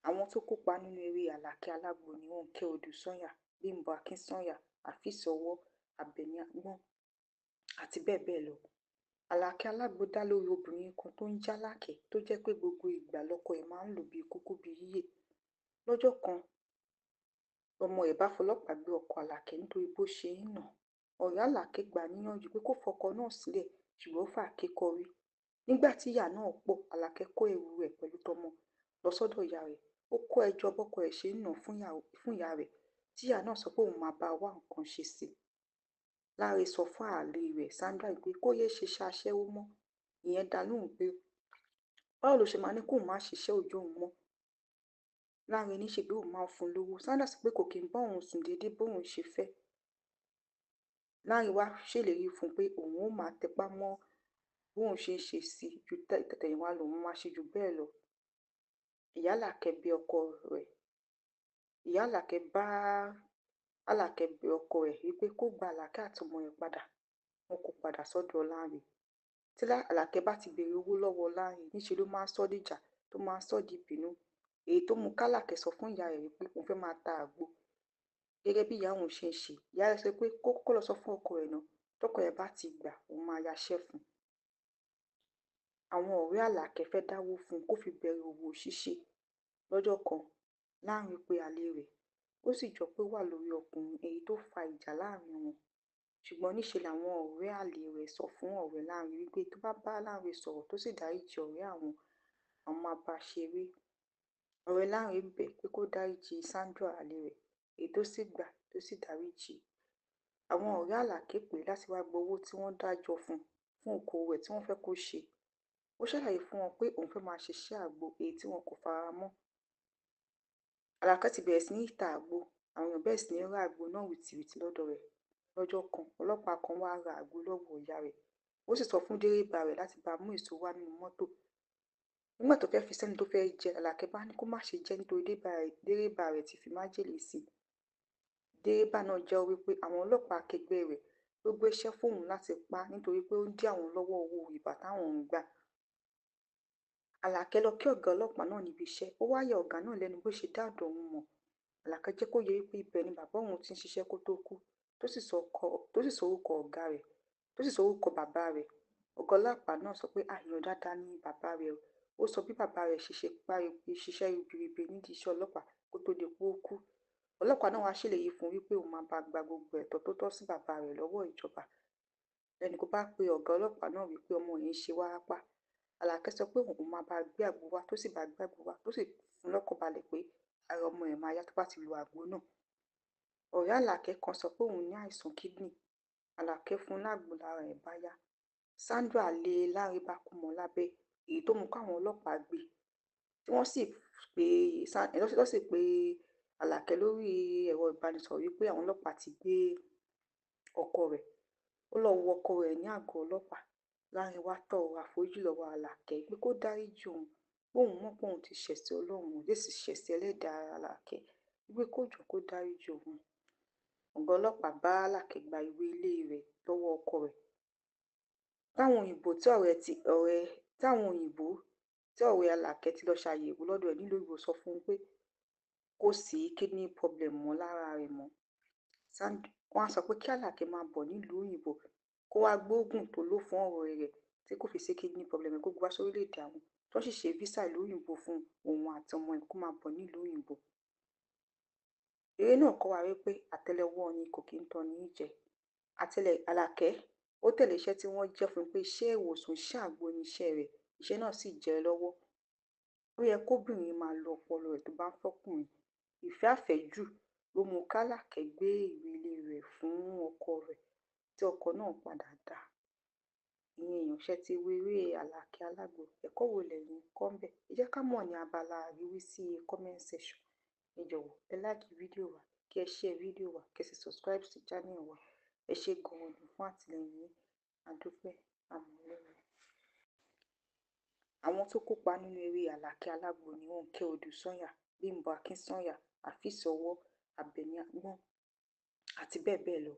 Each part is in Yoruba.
Àwọn tó kópa nínú eré Àlàkẹ́ Alágbo ni Rónkẹ́ Odùsànyà, Bímbọ́ Akínsànyà, Afeez Ọwọ́, Àbẹ̀ní Àgbọ̀n àti bẹ́ẹ̀ bẹ́ẹ̀ lọ. Àlàkẹ́ Alágbo dá lórí obìnrin kan tó ń jẹ́ Àlàkẹ́ tó jẹ́ pé gbogbo ìgbà lọ́kọ ẹ̀ máa ń lò bíi kúkú bíi yíyè. Lọ́jọ́ kan, ọmọ ẹ̀ bá fọlọ́pàá gbé ọkọ Àlàkẹ́ nítorí bó ṣe ń nà án. Ọ̀rẹ́ Àlàkẹ́ gbà á níyànjú pé kó fọkọ náà sílẹ̀, ṣùgbọ́n ó fàáké kọ́rí. Nígbà tí ìyà náà pọ̀, Àlàkẹ́ kó ẹrù rẹ̀ pẹ̀lú tọmọ lọ sọ́dọ̀ ìyá rẹ̀. Ó kó ẹjọ́ bọ́kọ ẹ̀ ṣe ń nà án fún ìyá rẹ̀, tí ìyá náà sọ pé òun máa bá a wá nǹkan ṣe sí i. Láre sọ fún àlè rẹ̀ Sandra pé kó yéé ṣiṣẹ́ aṣẹ́wó mọ́. Ìyẹn dá lóhùn pé báwo ló ṣe máa ní kóun má ṣiṣẹ́ òòjọ́ òun mọ́. Láre ní ṣe pé òun máa ń fún un lówó. Sandra sọ pé kò kí ń bá òun sùn déédéé bóun ṣe fẹ́. Láre wá ṣèlérí fún un pé òun ó máa tẹpá mọ́ bóun ṣe ń ṣe sí i ju tẹ̀tẹ̀yìnwá lọ, òun máa ṣe jù bẹ́ẹ̀ lọ. Ìyá Àlàkẹ́ bẹ ọkọ rẹ̀. Ìyá Àlàkẹ́ bá Àlàkẹ́ bẹ ọkọ ẹ̀ wípé kó gba Àlàkẹ́ àtọmọ ẹ̀ padà. Wọn kò padà sọ́dọ̀ Láre. Tí Àlàkẹ́ bá ti béèrè owó lọ́wọ́ Láre, níṣe ló máa ń sọ́ dìjà, tó máa ń sọ́ di ìbínú. Èyí tó mú k'Àlàkẹ́ sọ fún ìyá rẹ̀ wípé òun fẹ́ máa ta àgbo. Gẹ́gẹ́ bí ìyá òun ṣe ń ṣe, ìyá rẹ̀ sọ pé kó kọ́kọ́ lọ sọ fún ọkọ rẹ̀ náà, tọkọ ẹ̀ bá ti gbà, òun máa yaṣẹ́ fún un. Àwọn ọ̀rẹ́ Àlàkẹ́ fẹ́ dáwó fún un kó fi bẹ̀rẹ̀ òwò ṣíṣe. Lọ́jọ́ kan, Láre pe àlè rẹ̀, ó sì jọ pé ó wà lórí ọkùnrin, èyí tó fa ìjà láàrin wọn. Ṣùgbọ́n níṣe làwọn ọ̀rẹ́ àlè rẹ̀ sọ fún ọ̀rẹ́ Láre wípé tó bá bá Láre sọ̀rọ̀ tó sì dáríjì ọ̀rẹ́ àwọn máa bá a ṣeré. Ọ̀rẹ́ Láre bẹ̀ pé kó dáríjì Sandra àlè rẹ̀, èyí tó sì gbà tó sì dáríjì. Àwọn ọ̀rẹ́ Àlàkẹ́ pè láti wá gba owó tí wọ́n dájọ́ fún okòwò rẹ̀ tí wọ́n fẹ́ kó ṣe. Ó ṣàlàyé fún wọn pé òun fẹ́ máa ṣiṣẹ́ àgbo, èyí tí wọn kò fara mọ́. Àlàkẹ́ ti bẹ̀rẹ̀ sí ní ta àgbo. Àwọn èèyàn bẹ̀rẹ̀ sí ní ra àgbo náà wìtìwìtì lọ́dọ̀ rẹ̀. Lọ́jọ́ kan, ọlọ́pàá kan wá ra àgbo lọ́wọ́ ìyá rẹ̀. Ó sì sọ fún dẹ́rẹ́bà rẹ̀ láti bá a mú èso wá nínú mọ́tò. Nígbà tó fẹ́ fi sẹ́nu tó fẹ́ jẹ, Àlàkẹ́ bá ní kó má ṣe jẹ nítorí dẹ́rẹ́bà rẹ̀ ti fi májèlé sí i. Dẹ́rẹ́bà náà jẹ́wọ́ wípé àwọn ọlọ́pàá akẹgbẹ́ rẹ̀ ló gbéṣẹ́ fóun láti pa á nítorí pé ó ń dí àwọn lọ́wọ́ owó ìbá táwọn ń gbà. Àlàkẹ́ lọ kí ọ̀gá ọlọ́pàá náà níbi iṣẹ́. Ó wá yà ọ̀gá náà lẹ́nu bó ṣe dá ọ̀dọ̀ òun mọ̀. Àlàkẹ́ jẹ́ kó yé wípé ibẹ̀ ni bàbá òun ti ń ṣiṣẹ́ kó tó kú, tó sì sọ orúkọ bàbá rẹ̀. Ọ̀gá ọlọ́pàá náà sọ pé àyàn dáadáa ni bàbá rẹ̀ o. Ó sọ bí bàbá rẹ̀ ṣiṣẹ́ ribiribi nídìí iṣẹ́ ọlọ́pàá kó tó di pé ó kú. Ọlọ́pàá náà wá ṣèlérí fún un wípé òun máa bá gba gbogbo ẹ̀tọ́ tó tọ́ sí bàbá rẹ̀ lọ́wọ́ ìjọba. Lẹ́nu kó bá pe ọ̀gá ọlọ́pàá náà wípé ọmọ yìí ń ṣe wárápá. Àlàkẹ́ sọ pé òun máa bá gbé àgbo wá, tó sì bá gbé àgbo wá, tó sì fún lọ́kàn balẹ̀ pé ara ọmọ ẹ̀ máa yá tó bá ti lo àgbo náà. Ọ̀rẹ́ Àlàkẹ́ kan sọ pé òun ní àìsàn kídìnì. Àlàkẹ́ fún un lágbo lára ẹ̀ bá yá. Sandra lé Láre bá kú mọ́ lábẹ́, èyí tó mú káwọn ọlọ́pàá gbé. Tí wọ́n sì pe Àlàkẹ́ lórí ẹ̀rọ ìbánisọ̀rọ̀ wípé àwọn ọlọ́pàá ti gbé ọkọ rẹ̀. Ó lọ wo ọkọ rẹ̀ ní àgọ́ ọlọ́pàá. Láre wá tọrọ àforíjì lọ́wọ́ Àlàkẹ́ pé kó dáríjì òun, pé òun mọ̀ pé òun ti ṣẹ̀ sí Ọlọ́run, òun sì ṣẹ̀ sí ẹlẹ́dàá Àlàkẹ́, wípé kó jọ̀ọ́ kó dáríjì òun. Ọ̀gá ọlọ́pàá bá Àlàkẹ́ gba ìwé ilé rẹ̀ lọ́wọ́ ọkọ rẹ̀. Táwọn òyìnbó tí ọ̀rẹ́ Àlàkẹ́ ti lọ ṣàyẹ̀wò lọ́dọ̀ ẹ̀ nílùú Òyìnbó sọ fún un pé kò sí kidney problem mọ́ lára rẹ̀ mọ́. Wọ́n á sọ pé kí Àlàkẹ́ máa bọ̀ nílùú Òyìnbó kó wá gbóògùn tó lò fún ọ̀rẹ́ rẹ̀ tí kò fi sí kidney problem kó gbé wá sórílẹ̀-èdè àwọn tó sì ṣe visa ìlú Òyìnbó fún òun àti ọmọ ẹ̀ kó máa bọ̀ nílùú Òyìnbó. Eré náà kọ́ wa wípé àtẹ́lẹwọ́ ni kò kí ń tọ́ ní jẹ. Àlàkẹ́ ó tẹ̀lé iṣẹ́ tí wọ́n jẹ́ fún un pé iṣẹ́ ìwòsàn, iṣẹ́ àgbo ni iṣẹ́ rẹ̀. Iṣẹ́ náà sì jẹ́ lọ́wọ́. Ó yẹ kóbìnrin máa lo ọpọlọ rẹ̀ tó bá ń fọ́kùnrin. Ìfẹ́ àfẹ́jù ló mú k'Àlàkẹ́ gbé ìwé ilé rẹ̀ fún ọkọ rẹ̀ tí ọkọ náà padà dà. Ìyẹn èèyàn ṣẹ́ ti wo eré Àlàkẹ́ Alágbo. Ẹ̀kọ́ wo lẹ̀yin kọ́ ńbẹ̀? Ẹ jẹ́ ká mọ̀ ní abala àríwísí comment section. Ẹ jọ̀wọ́ ẹ like fídíò wa, kí ẹ share fídíò wa, kí ẹ sì subscribe sí channel wa. Ẹ ṣé gan-an ni fún àtìlẹ́yìn yín. A dúpẹ́, a mọ̀ lóore. Àwọn tó kópa nínú eré Àlàkẹ́ Alágbo ni Rónkẹ́ Odùsànyà, Bímbọ́ Akínsànyà, Afeez Ọwọ́, Àbẹ̀ní Àgbọ̀n àti bẹ́ẹ̀ bẹ́ẹ̀ lọ.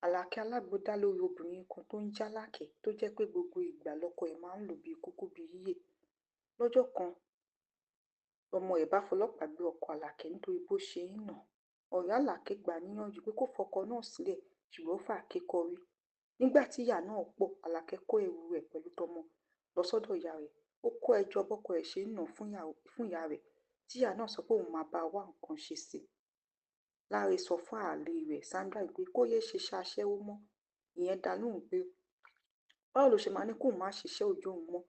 Àlàkẹ́ Alágbo dá lórí obìnrin kan tó ń jẹ́ Àlàkẹ́ tó jẹ́ pé gbogbo ìgbà lọ́kọ ẹ̀ máa ń lò bíi kúkú bíi yíyè. Lọ́jọ́ kan, ọmọ ẹ̀ bá fọlọ́pàá gbé ọkọ Àlàkẹ́ nítorí bó ṣe ń nà. Ọ̀rẹ́ Àlàkẹ́ gbà á níyànjú pé kó fọkọ náà sílẹ̀, ṣùgbọ́n ó fàáké kọ́rí. Nígbà tí ìyà náà pọ̀, Àlàkẹ́ kó ẹrù rẹ̀ pẹ̀lú tọmọ lọ sọ́dọ̀ ìyá rẹ̀. Ó kó ẹjọ́ bọ́kọ ẹ̀ ṣe ń nà fún ìyá rẹ̀, tí ìyá náà sọ pé òun máa bá a wá nǹkan ṣe sí i. Láre sọ fún àlè rẹ̀ Sandra pé kó yéé ṣiṣẹ́ aṣẹ́wó mọ́. Ìyẹn dá lóhùn pé báwo ló ṣe máa ní kóun má ṣiṣẹ́ òòjọ́ òun mọ́.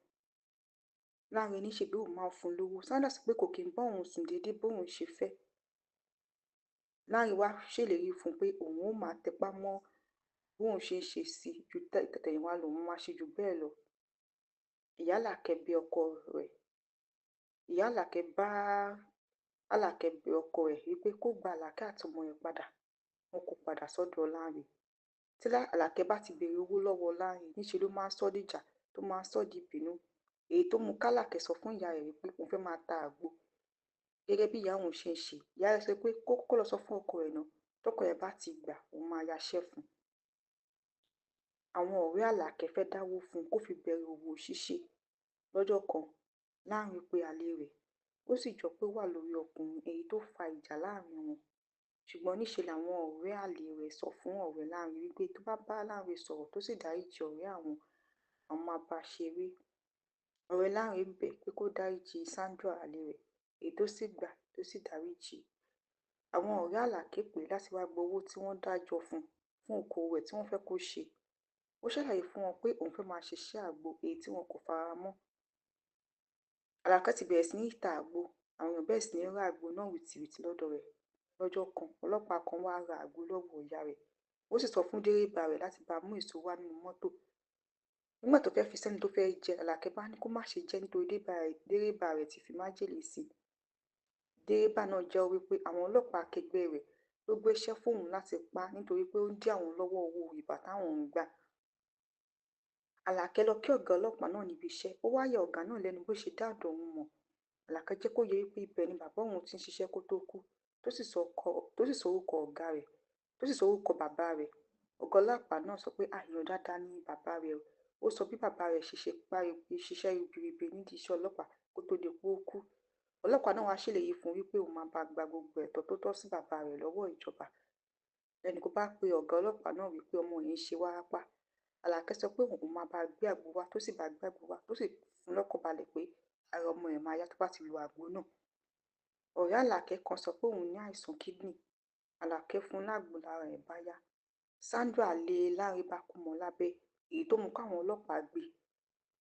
Láre ní ṣe bí òun máa ń fún un lówó. Sandra sọ pé kò kí ń bá òun sùn déédéé bóun ṣe fẹ́. Láre wá ṣèlérí fún un pé òun ó máa tẹpá mọ́ bóun ṣe ń ṣe sí i ju tẹ̀tẹ̀yìnwá lọ, òun máa ṣe jù bẹ́ẹ̀ lọ. Ìyá Àlàkẹ́ bẹ ọkọ rẹ̀. Ìyá Àlàkẹ́ bá Àlàkẹ́ bẹ ọkọ ẹ̀ wípé kó gba Àlàkẹ́ àtọmọ ẹ̀ padà. Wọn kò padà sọ́dọ̀ Láre. Tí Àlàkẹ́ bá ti béèrè owó lọ́wọ́ Láre, níṣe ló máa ń sọ́ dìjà, tó máa ń sọ́ di ìbínú. Èyí tó mú k'Àlàkẹ́ sọ fún ìyá rẹ̀ wípé òun fẹ́ máa ta àgbo. Gẹ́gẹ́ bí ìyá òun ṣe ń ṣe, ìyá rẹ̀ sọ pé kó kọ́kọ́ lọ sọ fún ọkọ rẹ̀ náà. Tọ́kọ ẹ̀ bá ti gbà, òun máa yaṣẹ́ fún un. Àwọn ọ̀rẹ́ Àlàkẹ́ fẹ́ dáwó fún un kó fi bẹ̀rẹ̀ òwò ṣíṣe. Lọ́jọ́ kan, Láre pe àlè rẹ̀. Ó sì jọ pé ó wà lórí ọkùnrin, èyí tó fa ìjà láàrin wọn. Ṣùgbọ́n níṣe làwọn ọ̀rẹ́ àlè rẹ̀ sọ fún ọ̀rẹ́ Láre wípé tó bá bá Láre sọ̀rọ̀ tó sì dáríjì ọ̀rẹ́ àwọn máa bá a ṣeré. Ọ̀rẹ́ Láre bẹ̀ pé kó dáríjì Sandra àlè rẹ̀, èyí tó sì gbà tó sì dáríjì. Àwọn ọ̀rẹ́ Àlàkẹ́ pè láti wá gba owó tí wọ́n dájọ́ fún okòwò rẹ̀ tí wọ́n fẹ́ kó ṣe. Ó ṣàlàyé fún wọn pé òun fẹ́ máa ṣiṣẹ́ àgbo, èyí tí wọn kò fara mọ́. Àlàkẹ́ ti bẹ̀rẹ̀ sí ní ta àgbo. Àwọn èèyàn bẹ̀rẹ̀ sí ní ra àgbo náà wìtìwìtì lọ́dọ̀ rẹ̀. Lọ́jọ́ kan, ọlọ́pàá kan wá ra àgbo lọ́wọ́ ìyá rẹ̀. Ó sì sọ fún dẹ́rẹ́bà rẹ̀ láti bá a mú èso wá nínú mọ́tò. Nígbà tó fẹ́ fi sẹ́nu tó fẹ́ jẹ, Àlàkẹ́ bá ní kó má ṣe jẹ nítorí dẹ́rẹ́bà rẹ̀ ti fi májèlé sí i. Dẹ́rẹ́bà náà jẹ́wọ́ wípé àwọn ọlọ́pàá akẹgbẹ́ rẹ̀ ló gbéṣẹ́ fóun láti pa á nítorí pé ó ń dí àwọn lọ́wọ́ owó ìbá táwọn ń gbà. Àlàkẹ́ lọ kí ọ̀gá ọlọ́pàá náà níbi iṣẹ́. Ó wá yà ọ̀gá náà lẹ́nu bó ṣe dá ọ̀dọ̀ òun mọ̀. Àlàkẹ́ jẹ́ kó yé wípé ibẹ̀ ni bàbá òun ti ń ṣiṣẹ́ kó tó kú, tó sì sọ orúkọ bàbá rẹ̀. Ọ̀gá ọlọ́pàá náà sọ pé àyàn dáadáa ni bàbá rẹ̀ o. Ó sọ bí bàbá rẹ̀ ṣiṣẹ́ ribiribi nídìí iṣẹ́ ọlọ́pàá kó tó di pé ó kú. Ọlọ́pàá náà wá ṣèlérí fún un wípé òun máa bá gba gbogbo ẹ̀tọ́ tó tọ́ sí bàbá rẹ̀ lọ́wọ́ ìjọba. Lẹ́nu kó bá pe ọ̀gá ọlọ́pàá náà wípé ọmọ yìí ṣe wárápá. Àlàkẹ́ sọ pé òun máa bá gbé àgbo wá, tó sì bá gbé àgbo wá, tó sì fún lọ́kàn balẹ̀ pé ara ọmọ ẹ̀ máa yá tó bá ti lo àgbo náà. Ọ̀rẹ́ Àlàkẹ́ kan sọ pé òun ní àìsàn kídìnì. Àlàkẹ́ fún lágbo lára ẹ̀ bá yá. Sandra lé Láre bá kú mọ́ lábẹ́, èyí tó mú káwọn ọlọ́pàá gbé.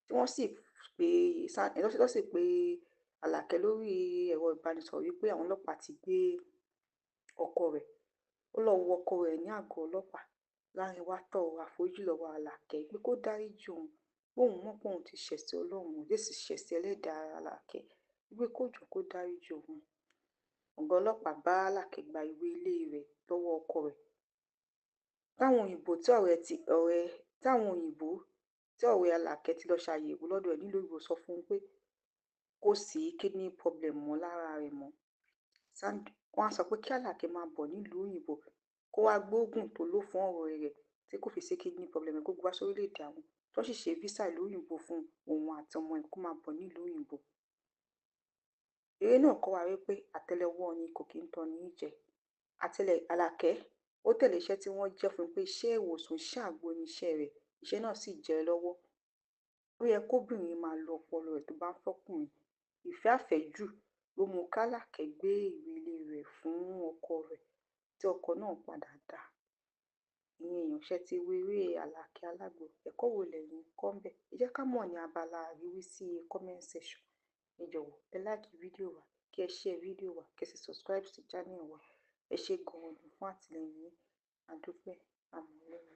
Tí wọ́n sì pe Àlàkẹ́ lórí ẹ̀rọ ìbánisọ̀rọ̀ wípé àwọn ọlọ́pàá ti gbé ọkọ rẹ̀. Ó lọ wo ọkọ rẹ̀ ní àgọ́ ọlọ́pàá. Láre wá tọrọ àforíjì lọ́wọ́ Àlàkẹ́ pé kó dáríjì òun. Bóun mọ̀ pé òun ti ṣẹ̀ sí Ọlọ́run, òun sì ṣẹ̀ sí ẹlẹ́dàá Àlàkẹ́ wípé kó jọ̀ọ́ kó dáríjì òun. Ọ̀gá ọlọ́pàá bá Àlàkẹ́ gba ìwé ilé rẹ̀ lọ́wọ́ ọkọ rẹ̀. Táwọn òyìnbó tí ọ̀rẹ́ Àlàkẹ́ ti lọ ṣàyẹ̀wò lọ́dọ̀ ẹ̀ nílùú Òyìnbó sọ fún un pé kò sí kidney problem mọ́ lára rẹ̀ mọ́. Wọ́n á sọ pé kí Àlàkẹ́ máa bọ̀ nílùú Òyìnbó kó wá gbóògùn tó lò fún ọ̀rẹ́ rẹ̀ tí kò fi sí kidney problem kó wá sórílẹ̀-èdè àwọn tó sì ṣe visa ìlú Òyìnbó fún òun àti ọmọ ẹ̀ kó máa bọ̀ nílùú Òyìnbó. Eré náà kọ́ wa wípé àtẹ́lẹwọ́ ni kò kí ń tọ́ ní jẹ. Àlàkẹ́ ó tẹ̀lé iṣẹ́ tí wọ́n jẹ́ fún un pé iṣẹ́ ìwòsàn, iṣẹ́ àgbo ni iṣẹ́ rẹ̀. Iṣẹ́ náà sì jẹ́ lọ́wọ́. Ó yẹ kóbìnrin máa lo ọpọlọ rẹ̀ tó bá ń fọ́kùnrin. Ìfẹ́ àfẹ́jù ló mú k'Àlàkẹ́ gbé ìwé ilé rẹ̀ fún ọkọ rẹ̀ tí ọkọ náà padà dà. Ìyẹn èèyàn ṣẹ́ ti wo eré Àlàkẹ́ Alágbo. Ẹ̀kọ́ wo lẹ̀yin kọ́ ńbẹ̀? Ẹ jẹ́ ká mọ̀ ní abala àríwísí comment section. Ẹ jọ̀wọ́ ẹ like fídíò wa, kí ẹ share fídíò wa, kí ẹ sì subscribe sí channel wa. Ẹ ṣé gan-an fún àtìlẹ́yìn yín. A dúpẹ́, àmọ́ lórí.